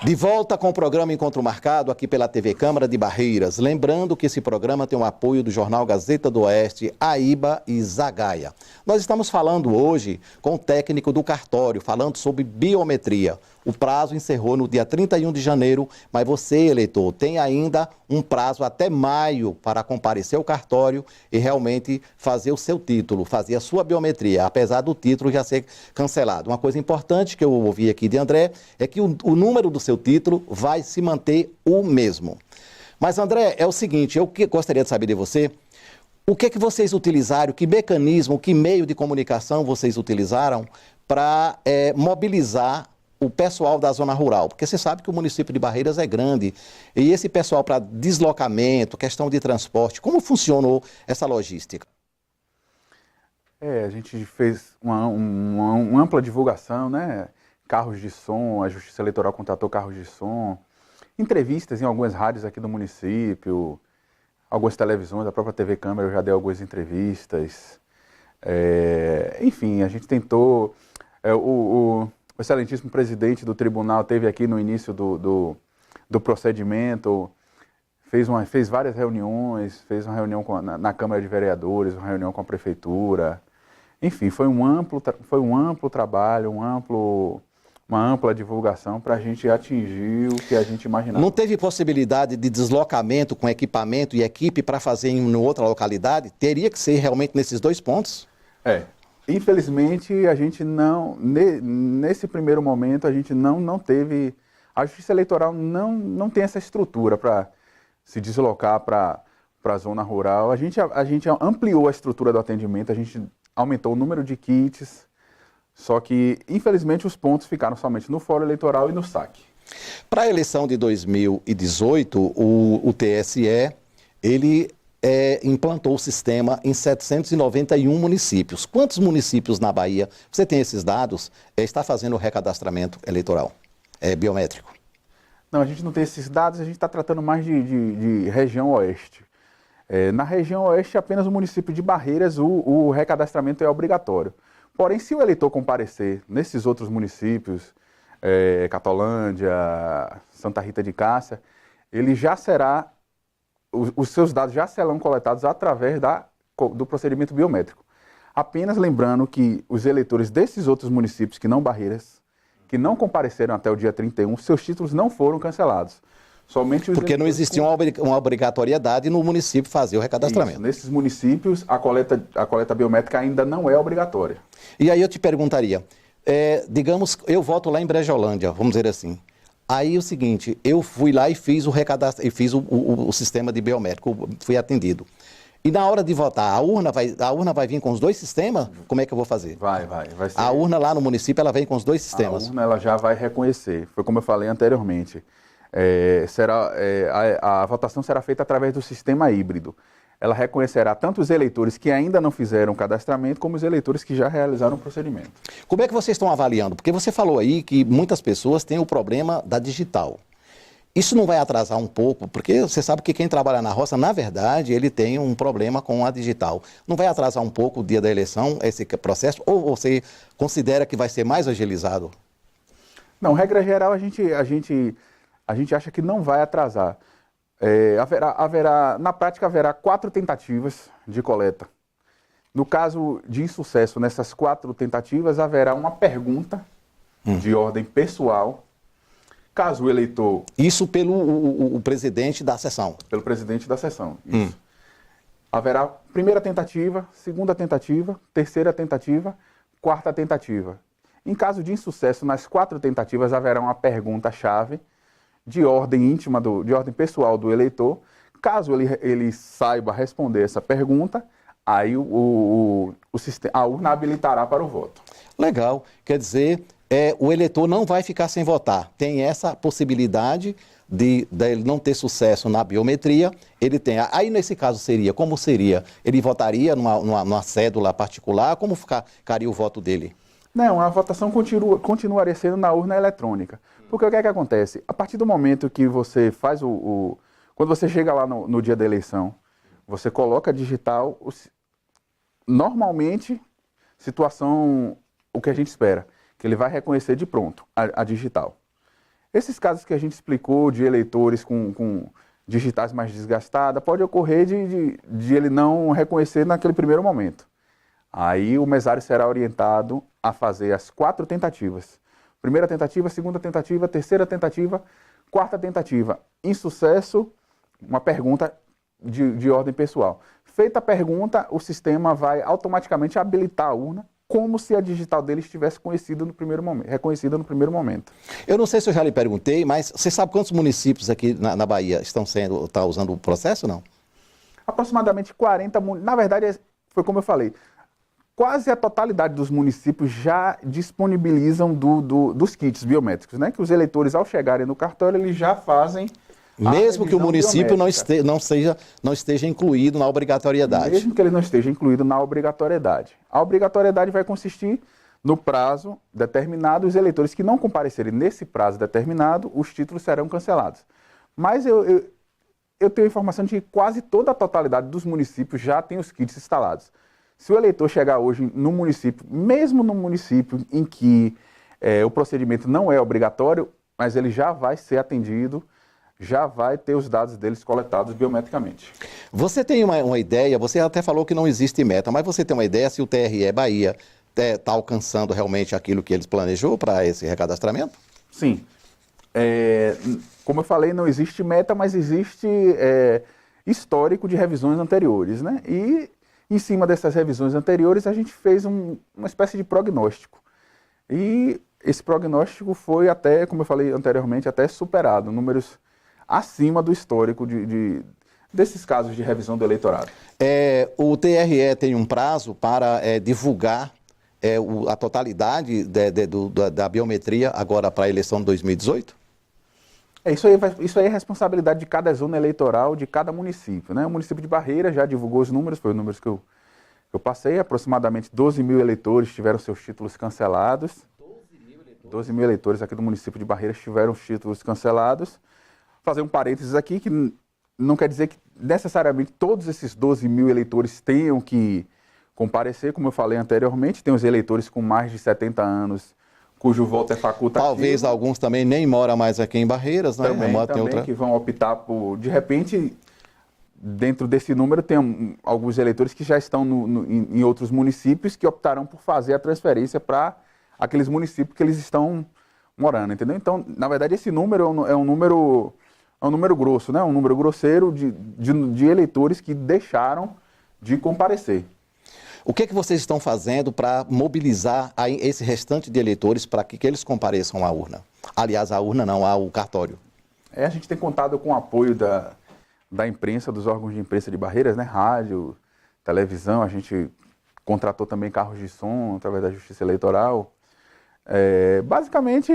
De volta com o programa Encontro Marcado aqui pela TV Câmara de Barreiras. Lembrando que esse programa tem o apoio do jornal Gazeta do Oeste, AIBA e Zagaia. Nós estamos falando hoje com o técnico do cartório, falando sobre biometria. O prazo encerrou no dia 31 de janeiro, mas você, eleitor, tem ainda um prazo até maio para comparecer ao cartório e realmente fazer o seu título, fazer a sua biometria, apesar do título já ser cancelado. Uma coisa importante que eu ouvi aqui de André é que o número do seu título vai se manter o mesmo. Mas, André, é o seguinte, eu gostaria de saber de você, o que vocês utilizaram, que mecanismo, que meio de comunicação vocês utilizaram para mobilizar o pessoal da zona rural? Porque você sabe que o município de Barreiras é grande e esse pessoal para deslocamento, questão de transporte, como funcionou essa logística? A gente fez uma ampla divulgação, né? Carros de som, a Justiça Eleitoral contratou carros de som, entrevistas em algumas rádios aqui do município, algumas televisões, a própria TV Câmara eu já dei algumas entrevistas. Enfim, a gente tentou... O excelentíssimo presidente do tribunal esteve aqui no início do procedimento, fez várias reuniões, fez uma reunião na Câmara de Vereadores, uma reunião com a Prefeitura. Enfim, foi um amplo trabalho, uma ampla divulgação para a gente atingir o que a gente imaginava. Não teve possibilidade de deslocamento com equipamento e equipe para fazer em outra localidade? Teria que ser realmente nesses dois pontos? Infelizmente, a gente não, nesse primeiro momento, a gente não teve, a Justiça Eleitoral não tem essa estrutura para se deslocar para a zona rural. A gente ampliou a estrutura do atendimento, a gente aumentou o número de kits, só que, infelizmente, os pontos ficaram somente no Fórum Eleitoral e no saque. Para a eleição de 2018, o TSE, ele implantou o sistema em 791 municípios. Quantos municípios na Bahia, você tem esses dados, está fazendo o recadastramento eleitoral, biométrico? Não, a gente não tem esses dados, a gente está tratando mais de região oeste. Na região oeste, apenas o município de Barreiras, o recadastramento é obrigatório. Porém, se o eleitor comparecer nesses outros municípios, Catolândia, Santa Rita de Cássia, ele já será... Os seus dados já serão coletados através do procedimento biométrico. Apenas lembrando que os eleitores desses outros municípios, que não Barreiras, que não compareceram até o dia 31, seus títulos não foram cancelados. Somente porque não existia uma obrigatoriedade no município fazer o recadastramento. Isso, nesses municípios, a coleta biométrica ainda não é obrigatória. E aí eu te perguntaria, digamos, eu voto lá em Brejolândia, vamos dizer assim. Aí o seguinte, eu fui lá e fiz o recadastro, e fiz o sistema de biométrico, fui atendido. E na hora de votar, a urna vai vir com os dois sistemas? Como é que eu vou fazer? Vai ser. A urna lá no município, ela vem com os dois sistemas? A urna ela já vai reconhecer, foi como eu falei anteriormente. A votação será feita através do sistema híbrido. Ela reconhecerá tanto os eleitores que ainda não fizeram o cadastramento, como os eleitores que já realizaram o procedimento. Como é que vocês estão avaliando? Porque você falou aí que muitas pessoas têm o problema da digital. Isso não vai atrasar um pouco? Porque você sabe que quem trabalha na roça, na verdade, ele tem um problema com a digital. Não vai atrasar um pouco o dia da eleição, esse processo? Ou você considera que vai ser mais agilizado? Não, regra geral, a gente acha que não vai atrasar. Na prática, haverá 4 tentativas de coleta. No caso de insucesso nessas 4 tentativas, haverá uma pergunta de ordem pessoal, caso o eleitor... Isso pelo o presidente da sessão? Pelo presidente da sessão, isso. Haverá primeira tentativa, segunda tentativa, terceira tentativa, quarta tentativa. Em caso de insucesso nas 4 tentativas, haverá uma pergunta-chave de ordem íntima, de ordem pessoal do eleitor. Caso ele saiba responder essa pergunta, aí a urna habilitará para o voto. Legal. Quer dizer, o eleitor não vai ficar sem votar. Tem essa possibilidade de ele não ter sucesso na biometria, ele tem. Aí, nesse caso, como seria? Ele votaria numa cédula particular? Como ficaria o voto dele? Não, a votação continuaria sendo na urna eletrônica. Porque o que é que acontece? A partir do momento que você faz quando você chega lá no dia da eleição, você coloca digital, normalmente, o que a gente espera, que ele vai reconhecer de pronto a digital. Esses casos que a gente explicou de eleitores com digitais mais desgastadas, pode ocorrer de ele não reconhecer naquele primeiro momento. Aí o mesário será orientado a fazer as 4 tentativas. Primeira tentativa, segunda tentativa, terceira tentativa, quarta tentativa. Insucesso, uma pergunta de ordem pessoal. Feita a pergunta, o sistema vai automaticamente habilitar a urna, como se a digital dele estivesse reconhecida no primeiro momento. Eu não sei se eu já lhe perguntei, mas você sabe quantos municípios aqui na Bahia estão usando o processo ou não? Aproximadamente 40 municípios. Na verdade, foi como eu falei, quase a totalidade dos municípios já disponibilizam dos kits biométricos, né? Que os eleitores, ao chegarem no cartório, eles já fazem mesmo que o município não esteja incluído na obrigatoriedade. Mesmo que ele não esteja incluído na obrigatoriedade. A obrigatoriedade vai consistir no prazo determinado, os eleitores que não comparecerem nesse prazo determinado, os títulos serão cancelados. Mas eu tenho informação de que quase toda a totalidade dos municípios já tem os kits instalados. Se o eleitor chegar hoje no município, mesmo no município em que o procedimento não é obrigatório, mas ele já vai ser atendido, já vai ter os dados deles coletados biometricamente. Você tem uma ideia, você até falou que não existe meta, mas você tem uma ideia se o TRE Bahia está alcançando realmente aquilo que eles planejou para esse recadastramento? Sim. Como eu falei, não existe meta, mas existe histórico de revisões anteriores, né? E em cima dessas revisões anteriores, a gente fez uma espécie de prognóstico. E esse prognóstico foi até, como eu falei anteriormente, até superado, números acima do histórico desses casos de revisão do eleitorado. O TRE tem um prazo para divulgar a totalidade da biometria agora para a eleição de 2018? Isso aí é responsabilidade de cada zona eleitoral, de cada município, né? O município de Barreiras já divulgou os números, foi os números que eu passei, aproximadamente 12 mil eleitores tiveram seus títulos cancelados. 12 mil eleitores aqui do município de Barreiras tiveram os títulos cancelados. Fazer um parênteses aqui, que não quer dizer que necessariamente todos esses 12 mil eleitores tenham que comparecer, como eu falei anteriormente, tem os eleitores com mais de 70 anos, cujo voto é facultativo. Talvez alguns também nem moram mais aqui em Barreiras, né? Também que vão optar por, de repente, dentro desse número tem alguns eleitores que já estão em outros municípios que optarão por fazer a transferência para aqueles municípios que eles estão morando, entendeu? Então, na verdade, esse número é um número grosso, né? Um número grosseiro de eleitores que deixaram de comparecer. O que vocês estão fazendo para mobilizar esse restante de eleitores para que eles compareçam à urna? Aliás, à urna não, ao cartório. A gente tem contado com o apoio da imprensa, dos órgãos de imprensa de Barreiras, né? Rádio, televisão, a gente contratou também carros de som através da Justiça Eleitoral. Basicamente,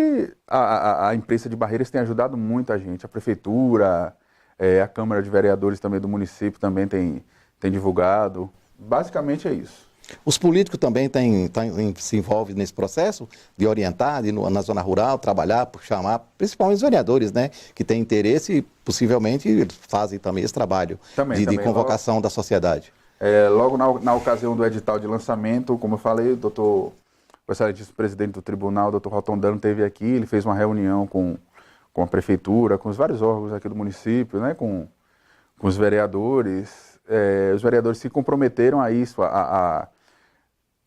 a imprensa de Barreiras tem ajudado muito a gente. A Prefeitura, a Câmara de Vereadores também do município também tem divulgado. Basicamente é isso. Os políticos também se envolvem nesse processo de orientar, na zona rural, trabalhar, chamar, principalmente os vereadores, né? Que têm interesse e possivelmente fazem também esse trabalho de convocação da sociedade. Logo na ocasião do edital de lançamento, como eu falei, o excelentíssimo presidente do tribunal, Dr. Rotondano, esteve aqui, ele fez uma reunião com a prefeitura, com os vários órgãos aqui do município, né? Com os vereadores. Os vereadores se comprometeram a isso, a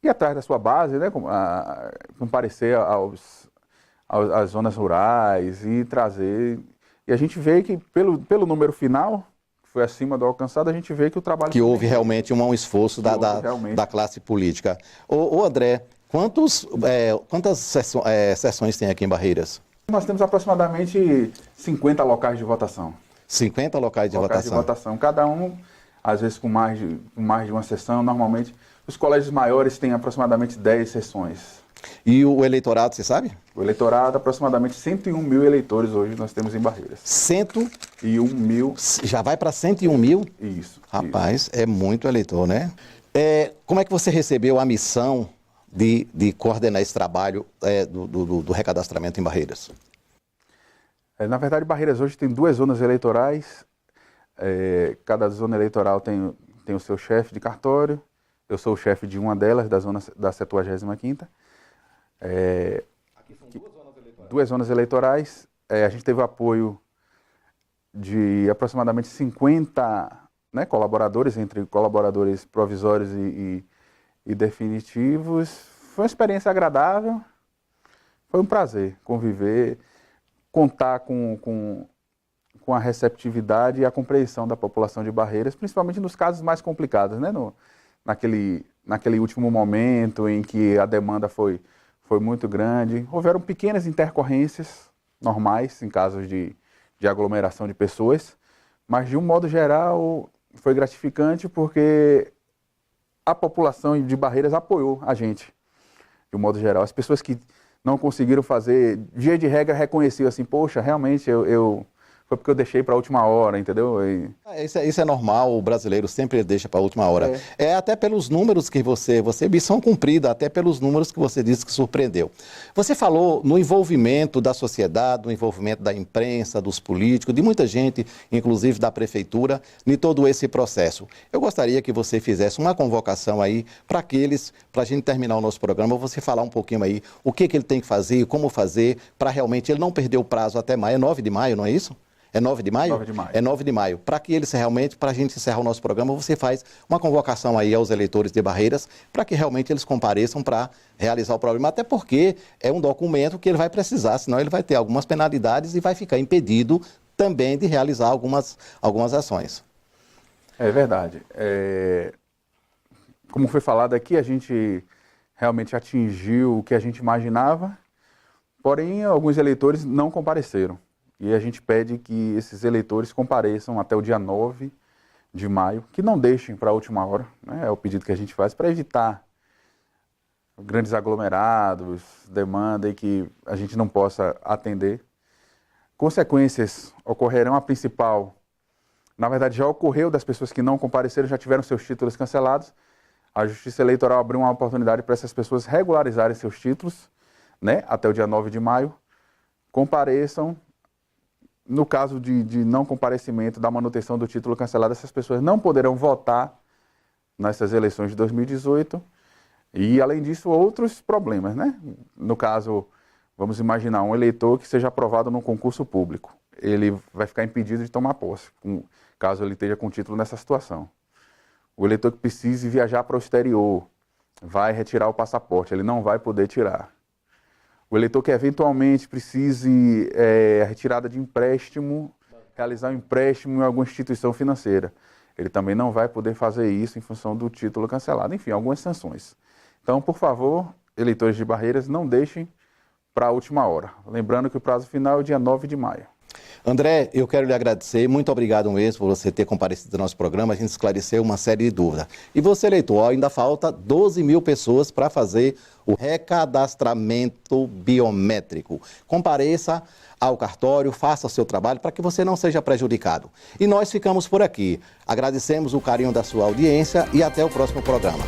ir atrás da sua base, né, a comparecer às zonas rurais e trazer. E a gente vê que, pelo número final, que foi acima do alcançado, a gente vê que o trabalho... Que houve realmente um esforço da classe política. Ô André, quantas sessões tem aqui em Barreiras? Nós temos aproximadamente 50 locais de votação. 50 locais de votação? Cada um, às vezes com mais de uma sessão. Normalmente, os colégios maiores têm aproximadamente 10 sessões. E o eleitorado, você sabe? O eleitorado, aproximadamente 101 mil eleitores hoje nós temos em Barreiras. 101 mil. Já vai para 101 mil? Isso. Rapaz, é muito eleitor, né? Como é que você recebeu a missão de coordenar esse trabalho do recadastramento em Barreiras? Na verdade, Barreiras hoje tem 2 zonas eleitorais. Cada zona eleitoral tem o seu chefe de cartório. Eu sou o chefe de uma delas, da 75ª. Aqui são 2 zonas eleitorais. 2 zonas eleitorais. a gente teve o apoio de aproximadamente 50, né, colaboradores, entre colaboradores provisórios e definitivos. Foi uma experiência agradável, foi um prazer conviver, contar com a receptividade e a compreensão da população de Barreiras, principalmente nos casos mais complicados, né? Naquele último momento em que a demanda foi muito grande. Houveram pequenas intercorrências normais em casos de aglomeração de pessoas, mas de um modo geral foi gratificante porque a população de Barreiras apoiou a gente, de um modo geral. As pessoas que não conseguiram fazer, via de regra, reconheciam assim, poxa, realmente foi porque eu deixei para a última hora, entendeu? Isso é normal, o brasileiro sempre deixa para a última hora. É até pelos números que você missão cumprida, até pelos números que você disse que surpreendeu. Você falou no envolvimento da sociedade, no envolvimento da imprensa, dos políticos, de muita gente, inclusive da prefeitura, em todo esse processo. Eu gostaria que você fizesse uma convocação aí para a gente terminar o nosso programa, você falar um pouquinho aí o que ele tem que fazer, como fazer, para realmente ele não perder o prazo até maio. É 9 de maio, não é isso? É 9 de maio? 9 de maio. É 9 de maio. Para que eles realmente, para a gente encerrar o nosso programa, você faz uma convocação aí aos eleitores de Barreiras para que realmente eles compareçam para realizar o programa, até porque é um documento que ele vai precisar, senão ele vai ter algumas penalidades e vai ficar impedido também de realizar algumas ações. É verdade. Como foi falado aqui, a gente realmente atingiu o que a gente imaginava, porém alguns eleitores não compareceram. E a gente pede que esses eleitores compareçam até o dia 9 de maio, que não deixem para a última hora, né? É o pedido que a gente faz para evitar grandes aglomerados, demanda e que a gente não possa atender. Consequências ocorrerão, a principal, na verdade já ocorreu das pessoas que não compareceram, já tiveram seus títulos cancelados. A Justiça Eleitoral abriu uma oportunidade para essas pessoas regularizarem seus títulos, né, até o dia 9 de maio. Compareçam. No caso de não comparecimento da manutenção do título cancelado, essas pessoas não poderão votar nessas eleições de 2018. E, além disso, outros problemas, né? No caso, vamos imaginar um eleitor que seja aprovado num concurso público. Ele vai ficar impedido de tomar posse, caso ele esteja com título nessa situação. O eleitor que precise viajar para o exterior vai retirar o passaporte, ele não vai poder tirar. O eleitor que eventualmente precise a retirada de empréstimo, realizar um empréstimo em alguma instituição financeira, ele também não vai poder fazer isso em função do título cancelado. Enfim, algumas sanções. Então, por favor, eleitores de Barreiras, não deixem para a última hora. Lembrando que o prazo final é o dia 9 de maio. André, eu quero lhe agradecer, muito obrigado mesmo por você ter comparecido ao nosso programa, a gente esclareceu uma série de dúvidas. E você, eleitor, ainda falta 12 mil pessoas para fazer o recadastramento biométrico. Compareça ao cartório, faça o seu trabalho para que você não seja prejudicado. E nós ficamos por aqui. Agradecemos o carinho da sua audiência e até o próximo programa.